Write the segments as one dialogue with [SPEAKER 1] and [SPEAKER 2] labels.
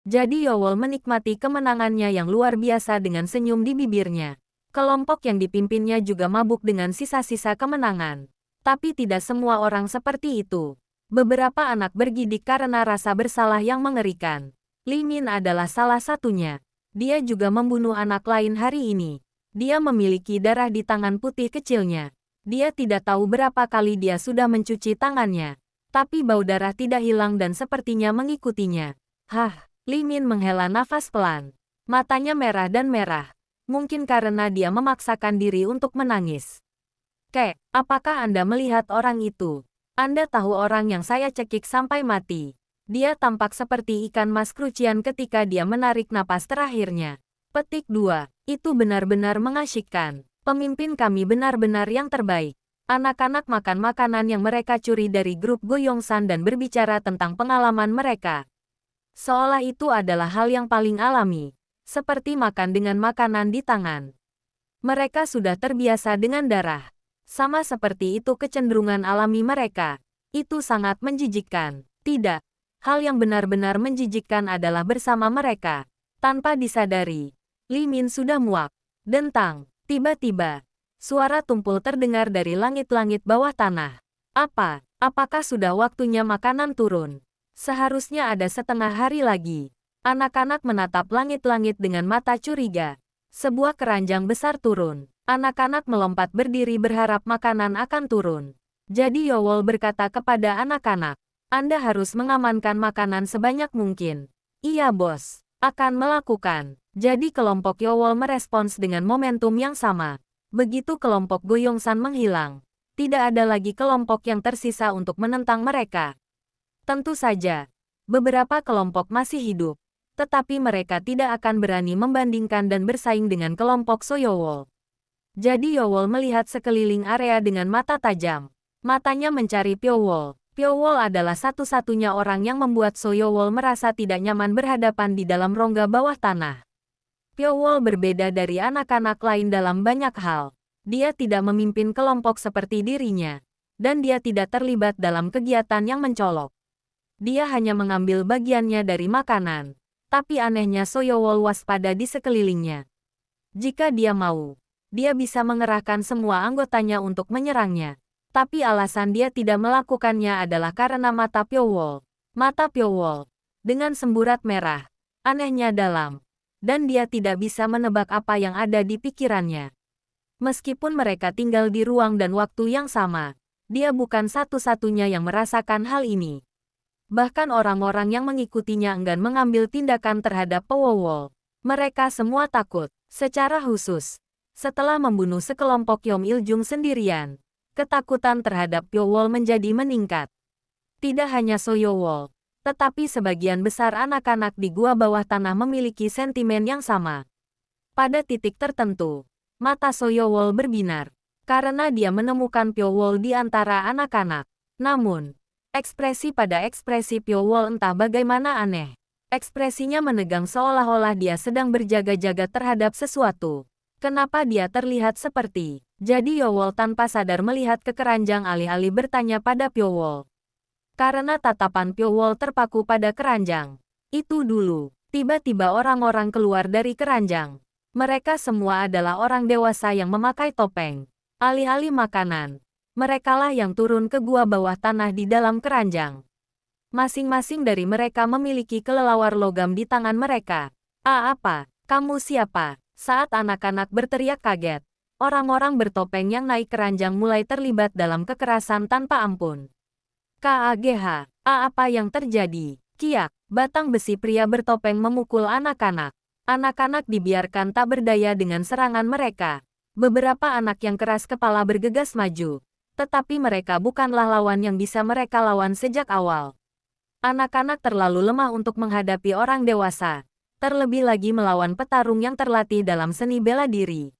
[SPEAKER 1] Jadi Yowol menikmati kemenangannya yang luar biasa dengan senyum di bibirnya. Kelompok yang dipimpinnya juga mabuk dengan sisa-sisa kemenangan. Tapi tidak semua orang seperti itu. Beberapa anak bergidik karena rasa bersalah yang mengerikan. Li Min adalah salah satunya. Dia juga membunuh anak lain hari ini. Dia memiliki darah di tangan putih kecilnya. Dia tidak tahu berapa kali dia sudah mencuci tangannya. Tapi bau darah tidak hilang dan sepertinya mengikutinya. Hah, Li Min menghela nafas pelan. Matanya merah dan merah. Mungkin karena dia memaksakan diri untuk menangis. Kek, apakah Anda melihat orang itu? Anda tahu orang yang saya cekik sampai mati. Dia tampak seperti ikan mas krucian ketika dia menarik napas terakhirnya. Petik 2. Itu benar-benar mengasyikkan. Pemimpin kami benar-benar yang terbaik. Anak-anak makan makanan yang mereka curi dari grup Goyongsan dan berbicara tentang pengalaman mereka. Seolah itu adalah hal yang paling alami. Seperti makan dengan makanan di tangan. Mereka sudah terbiasa dengan darah. Sama seperti itu kecenderungan alami mereka. Itu sangat menjijikkan. Tidak. Hal yang benar-benar menjijikkan adalah bersama mereka. Tanpa disadari, Li Min sudah muak. Dentang. Tiba-tiba, suara tumpul terdengar dari langit-langit bawah tanah. Apakah sudah waktunya makanan turun? Seharusnya ada setengah hari lagi. Anak-anak menatap langit-langit dengan mata curiga. Sebuah keranjang besar turun. Anak-anak melompat berdiri berharap makanan akan turun. Jadi Yowol berkata kepada anak-anak, Anda harus mengamankan makanan sebanyak mungkin. Iya bos, akan melakukan. Jadi kelompok Yowol merespons dengan momentum yang sama. Begitu kelompok Goyongsan menghilang, tidak ada lagi kelompok yang tersisa untuk menentang mereka. Tentu saja, beberapa kelompok masih hidup. Tetapi mereka tidak akan berani membandingkan dan bersaing dengan kelompok Soyowol. Jadi Yowol melihat sekeliling area dengan mata tajam. Matanya mencari Pyowol. Pyowol adalah satu-satunya orang yang membuat Soyowol merasa tidak nyaman berhadapan di dalam rongga bawah tanah. Pyowol berbeda dari anak-anak lain dalam banyak hal. Dia tidak memimpin kelompok seperti dirinya. Dan dia tidak terlibat dalam kegiatan yang mencolok. Dia hanya mengambil bagiannya dari makanan. Tapi anehnya Soyowol waspada di sekelilingnya. Jika dia mau, dia bisa mengerahkan semua anggotanya untuk menyerangnya. Tapi alasan dia tidak melakukannya adalah karena mata Pyowol. Mata Pyowol, dengan semburat merah, anehnya dalam. Dan dia tidak bisa menebak apa yang ada di pikirannya. Meskipun mereka tinggal di ruang dan waktu yang sama, dia bukan satu-satunya yang merasakan hal ini. Bahkan orang-orang yang mengikutinya enggan mengambil tindakan terhadap Pyowol. Mereka semua takut, secara khusus. Setelah membunuh sekelompok Yom Il-jung sendirian, ketakutan terhadap Pyowol menjadi meningkat. Tidak hanya Soyowol, tetapi sebagian besar anak-anak di gua bawah tanah memiliki sentimen yang sama. Pada titik tertentu, mata Soyowol berbinar, karena dia menemukan Pyowol di antara anak-anak. Namun, ekspresi pada ekspresi Pyowol entah bagaimana aneh. Ekspresinya menegang seolah-olah dia sedang berjaga-jaga terhadap sesuatu. Kenapa dia terlihat seperti? Jadi Yowol tanpa sadar melihat ke keranjang alih-alih bertanya pada Pyowol. Karena tatapan Pyowol terpaku pada keranjang. Itu dulu, tiba-tiba orang-orang keluar dari keranjang. Mereka semua adalah orang dewasa yang memakai topeng. Alih-alih makanan, merekalah yang turun ke gua bawah tanah di dalam keranjang. Masing-masing dari mereka memiliki kelelawar logam di tangan mereka. Apa? Kamu siapa? Saat anak-anak berteriak kaget, orang-orang bertopeng yang naik keranjang mulai terlibat dalam kekerasan tanpa ampun. KAGH, apa yang terjadi? Kiak, batang besi pria bertopeng memukul anak-anak. Anak-anak dibiarkan tak berdaya dengan serangan mereka. Beberapa anak yang keras kepala bergegas maju. Tetapi mereka bukanlah lawan yang bisa mereka lawan sejak awal. Anak-anak terlalu lemah untuk menghadapi orang dewasa. Terlebih lagi melawan petarung yang terlatih dalam seni bela diri.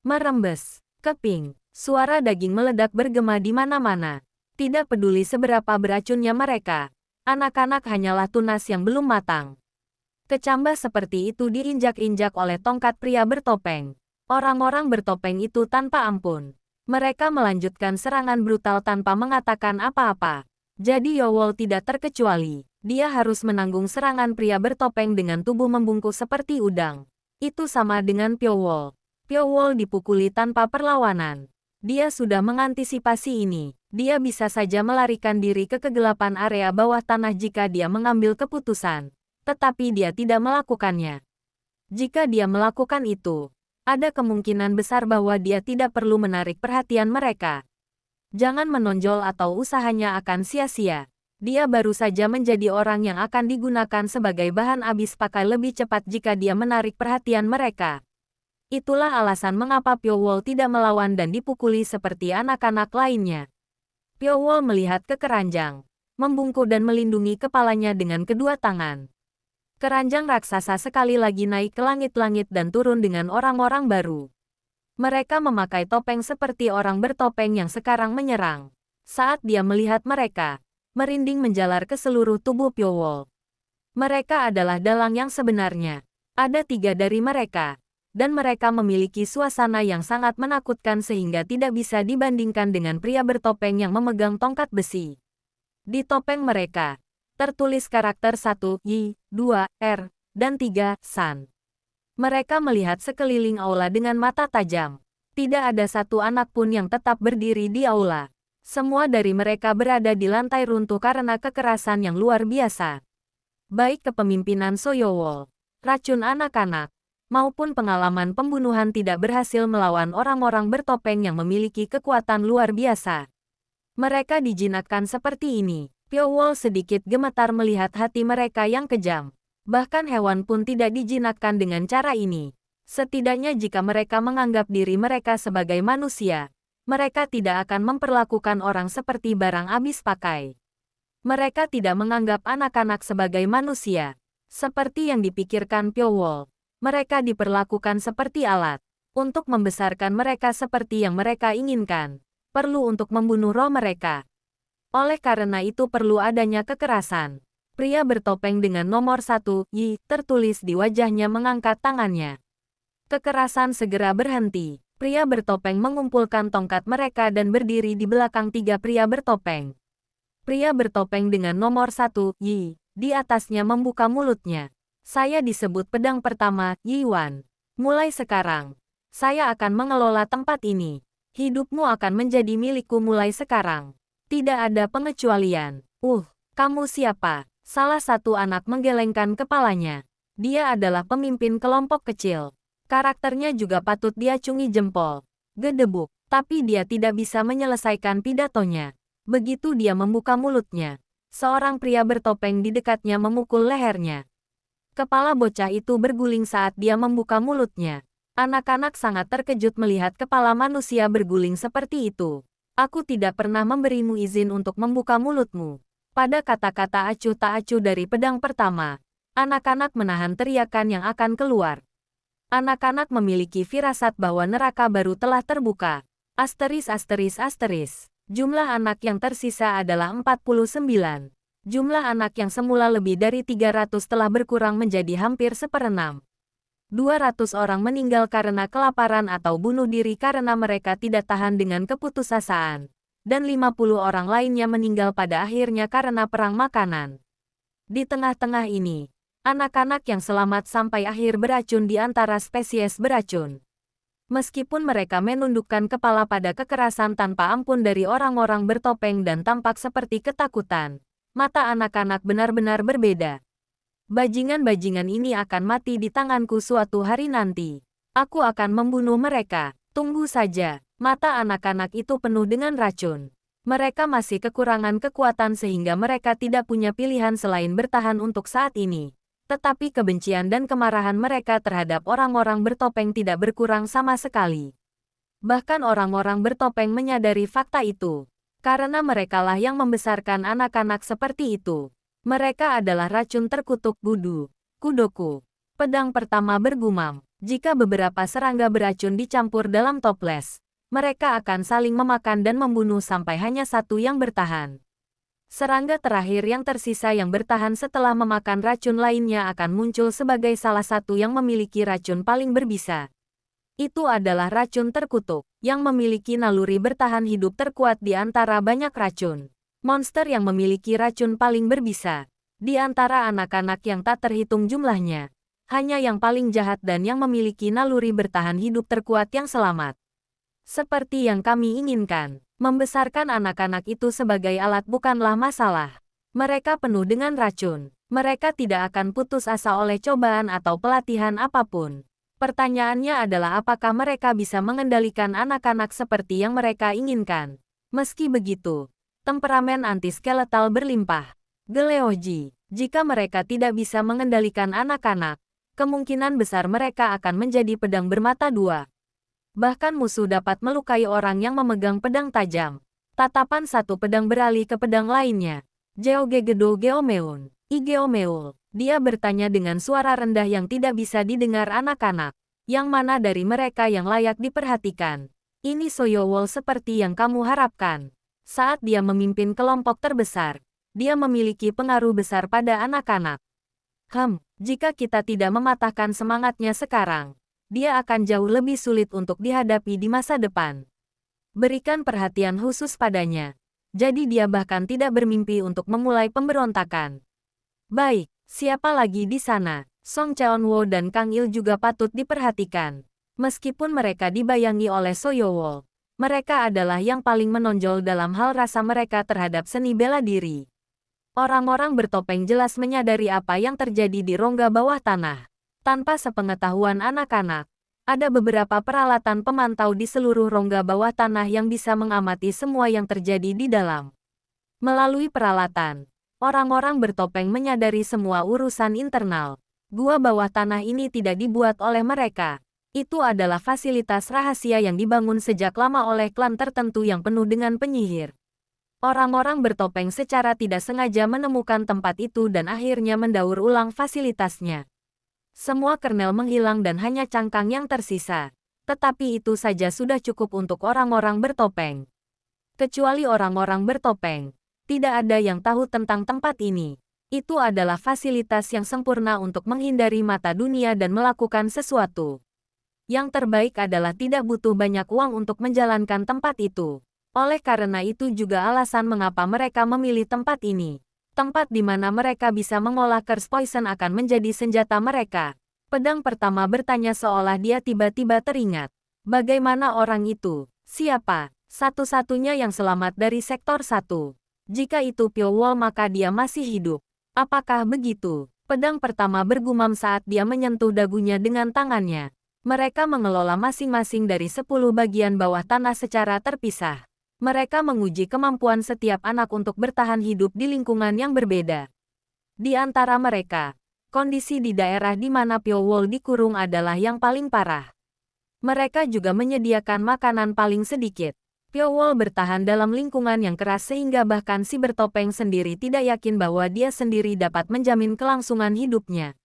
[SPEAKER 1] Merembes, keping, suara daging meledak bergema di mana-mana. Tidak peduli seberapa beracunnya mereka, anak-anak hanyalah tunas yang belum matang. Kecambah seperti itu diinjak-injak oleh tongkat pria bertopeng. Orang-orang bertopeng itu tanpa ampun. Mereka melanjutkan serangan brutal tanpa mengatakan apa-apa. Jadi Yowol tidak terkecuali. Dia harus menanggung serangan pria bertopeng dengan tubuh membungkuk seperti udang. Itu sama dengan Pyo-wol. Pyo-wol dipukuli tanpa perlawanan. Dia sudah mengantisipasi ini. Dia bisa saja melarikan diri ke kegelapan area bawah tanah jika dia mengambil keputusan. Tetapi dia tidak melakukannya. Jika dia melakukan itu, ada kemungkinan besar bahwa dia tidak perlu menarik perhatian mereka. Jangan menonjol atau usahanya akan sia-sia. Dia baru saja menjadi orang yang akan digunakan sebagai bahan habis pakai lebih cepat jika dia menarik perhatian mereka. Itulah alasan mengapa Pyo-wol tidak melawan dan dipukuli seperti anak-anak lainnya. Pyo-wol melihat ke keranjang, membungkuk dan melindungi kepalanya dengan kedua tangan. Keranjang raksasa sekali lagi naik ke langit-langit dan turun dengan orang-orang baru. Mereka memakai topeng seperti orang bertopeng yang sekarang menyerang. Saat dia melihat mereka, merinding menjalar ke seluruh tubuh Pyo-wol. Mereka adalah dalang yang sebenarnya. Ada 3 dari mereka, dan mereka memiliki suasana yang sangat menakutkan sehingga tidak bisa dibandingkan dengan pria bertopeng yang memegang tongkat besi. Di topeng mereka, tertulis karakter 1, Y, 2, R, dan 3, San. Mereka melihat sekeliling aula dengan mata tajam. Tidak ada satu anak pun yang tetap berdiri di aula. Semua dari mereka berada di lantai runtuh karena kekerasan yang luar biasa. Baik kepemimpinan Soyowol, racun anak-anak, maupun pengalaman pembunuhan tidak berhasil melawan orang-orang bertopeng yang memiliki kekuatan luar biasa. Mereka dijinakkan seperti ini. Pyo-wol sedikit gemetar melihat hati mereka yang kejam. Bahkan hewan pun tidak dijinakkan dengan cara ini. Setidaknya jika mereka menganggap diri mereka sebagai manusia, mereka tidak akan memperlakukan orang seperti barang habis pakai. Mereka tidak menganggap anak-anak sebagai manusia. Seperti yang dipikirkan Pyo-wol, mereka diperlakukan seperti alat. Untuk membesarkan mereka seperti yang mereka inginkan, perlu untuk membunuh roh mereka. Oleh karena itu perlu adanya kekerasan. Pria bertopeng dengan nomor 1, Y, tertulis di wajahnya mengangkat tangannya. Kekerasan segera berhenti. Pria bertopeng mengumpulkan tongkat mereka dan berdiri di belakang 3 pria bertopeng. Pria bertopeng dengan nomor 1, Y, di atasnya membuka mulutnya. Saya disebut pedang pertama, Yi Wan. Mulai sekarang, saya akan mengelola tempat ini. Hidupmu akan menjadi milikku mulai sekarang. Tidak ada pengecualian. Kamu siapa? Salah satu anak menggelengkan kepalanya. Dia adalah pemimpin kelompok kecil. Karakternya juga patut diacungi jempol. Gedebuk. Tapi dia tidak bisa menyelesaikan pidatonya. Begitu dia membuka mulutnya, seorang pria bertopeng di dekatnya memukul lehernya. Kepala bocah itu berguling saat dia membuka mulutnya. Anak-anak sangat terkejut melihat kepala manusia berguling seperti itu. Aku tidak pernah memberimu izin untuk membuka mulutmu. Pada kata-kata acuh tak acuh dari pedang pertama, anak-anak menahan teriakan yang akan keluar. Anak-anak memiliki firasat bahwa neraka baru telah terbuka. *****. Jumlah anak yang tersisa adalah 49. Jumlah anak yang semula lebih dari 300 telah berkurang menjadi hampir 1/6. 200 orang meninggal karena kelaparan atau bunuh diri karena mereka tidak tahan dengan keputusasaan. Dan 50 orang lainnya meninggal pada akhirnya karena perang makanan. Di tengah-tengah ini, anak-anak yang selamat sampai akhir beracun di antara spesies beracun. Meskipun mereka menundukkan kepala pada kekerasan tanpa ampun dari orang-orang bertopeng dan tampak seperti ketakutan, mata anak-anak benar-benar berbeda. Bajingan-bajingan ini akan mati di tanganku suatu hari nanti. Aku akan membunuh mereka. Tunggu saja. Mata anak-anak itu penuh dengan racun. Mereka masih kekurangan kekuatan sehingga mereka tidak punya pilihan selain bertahan untuk saat ini. Tetapi kebencian dan kemarahan mereka terhadap orang-orang bertopeng tidak berkurang sama sekali. Bahkan orang-orang bertopeng menyadari fakta itu. Karena merekalah yang membesarkan anak-anak seperti itu. Mereka adalah racun terkutuk Kudoku. Pedang pertama bergumam, jika beberapa serangga beracun dicampur dalam toples, mereka akan saling memakan dan membunuh sampai hanya satu yang bertahan. Serangga terakhir yang tersisa yang bertahan setelah memakan racun lainnya akan muncul sebagai salah satu yang memiliki racun paling berbisa. Itu adalah racun terkutuk, yang memiliki naluri bertahan hidup terkuat di antara banyak racun. Monster yang memiliki racun paling berbisa. Di antara anak-anak yang tak terhitung jumlahnya, hanya yang paling jahat dan yang memiliki naluri bertahan hidup terkuat yang selamat. Seperti yang kami inginkan, membesarkan anak-anak itu sebagai alat bukanlah masalah. Mereka penuh dengan racun. Mereka tidak akan putus asa oleh cobaan atau pelatihan apapun. Pertanyaannya adalah apakah mereka bisa mengendalikan anak-anak seperti yang mereka inginkan. Meski begitu, temperamen anti-skeletal berlimpah. Geleoji, jika mereka tidak bisa mengendalikan anak-anak, kemungkinan besar mereka akan menjadi pedang bermata dua. Bahkan musuh dapat melukai orang yang memegang pedang tajam. Tatapan satu pedang beralih ke pedang lainnya. Geogegedo Geomeun, Igeomeul. Dia bertanya dengan suara rendah yang tidak bisa didengar anak-anak. Yang mana dari mereka yang layak diperhatikan? Ini Soyowol seperti yang kamu harapkan. Saat dia memimpin kelompok terbesar, dia memiliki pengaruh besar pada anak-anak. Jika kita tidak mematahkan semangatnya sekarang, dia akan jauh lebih sulit untuk dihadapi di masa depan. Berikan perhatian khusus padanya. Jadi dia bahkan tidak bermimpi untuk memulai pemberontakan. Baik, siapa lagi di sana? Song Cheonwo dan Kang Il juga patut diperhatikan. Meskipun mereka dibayangi oleh Soyowol, mereka adalah yang paling menonjol dalam hal rasa mereka terhadap seni bela diri. Orang-orang bertopeng jelas menyadari apa yang terjadi di rongga bawah tanah. Tanpa sepengetahuan anak-anak, ada beberapa peralatan pemantau di seluruh rongga bawah tanah yang bisa mengamati semua yang terjadi di dalam. Melalui peralatan, orang-orang bertopeng menyadari semua urusan internal. Gua bawah tanah ini tidak dibuat oleh mereka. Itu adalah fasilitas rahasia yang dibangun sejak lama oleh klan tertentu yang penuh dengan penyihir. Orang-orang bertopeng secara tidak sengaja menemukan tempat itu dan akhirnya mendaur ulang fasilitasnya. Semua kernel menghilang dan hanya cangkang yang tersisa. Tetapi itu saja sudah cukup untuk orang-orang bertopeng. Kecuali orang-orang bertopeng, tidak ada yang tahu tentang tempat ini. Itu adalah fasilitas yang sempurna untuk menghindari mata dunia dan melakukan sesuatu. Yang terbaik adalah tidak butuh banyak uang untuk menjalankan tempat itu. Oleh karena itu juga alasan mengapa mereka memilih tempat ini. Tempat di mana mereka bisa mengolah curse poison akan menjadi senjata mereka. Pedang pertama bertanya seolah dia tiba-tiba teringat. Bagaimana orang itu? Siapa? Satu-satunya yang selamat dari sektor 1. Jika itu Pyo Wol maka dia masih hidup. Apakah begitu? Pedang pertama bergumam saat dia menyentuh dagunya dengan tangannya. Mereka mengelola masing-masing dari 10 bagian bawah tanah secara terpisah. Mereka menguji kemampuan setiap anak untuk bertahan hidup di lingkungan yang berbeda. Di antara mereka, kondisi di daerah di mana Pyo Wol dikurung adalah yang paling parah. Mereka juga menyediakan makanan paling sedikit. Pyo Wol bertahan dalam lingkungan yang keras sehingga bahkan si bertopeng sendiri tidak yakin bahwa dia sendiri dapat menjamin kelangsungan hidupnya.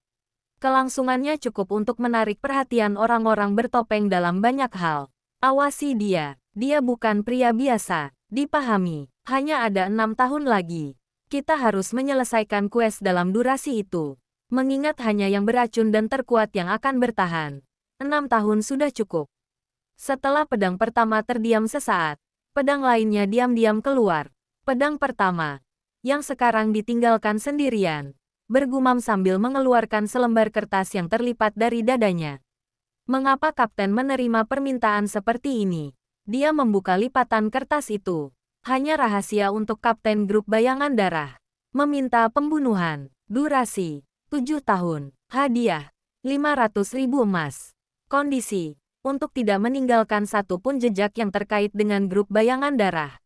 [SPEAKER 1] Kelangsungannya cukup untuk menarik perhatian orang-orang bertopeng dalam banyak hal. Awasi dia. Dia bukan pria biasa, dipahami. Hanya ada 6 tahun lagi. Kita harus menyelesaikan quest dalam durasi itu. Mengingat hanya yang beracun dan terkuat yang akan bertahan. 6 tahun sudah cukup. Setelah pedang pertama terdiam sesaat, pedang lainnya diam-diam keluar. Pedang pertama, yang sekarang ditinggalkan sendirian, bergumam sambil mengeluarkan selembar kertas yang terlipat dari dadanya. Mengapa Kapten menerima permintaan seperti ini? Dia membuka lipatan kertas itu. Hanya rahasia untuk Kapten Grup Bayangan Darah. Meminta pembunuhan. Durasi 7 tahun. Hadiah 500.000 emas. Kondisi untuk tidak meninggalkan satupun jejak yang terkait dengan Grup Bayangan Darah.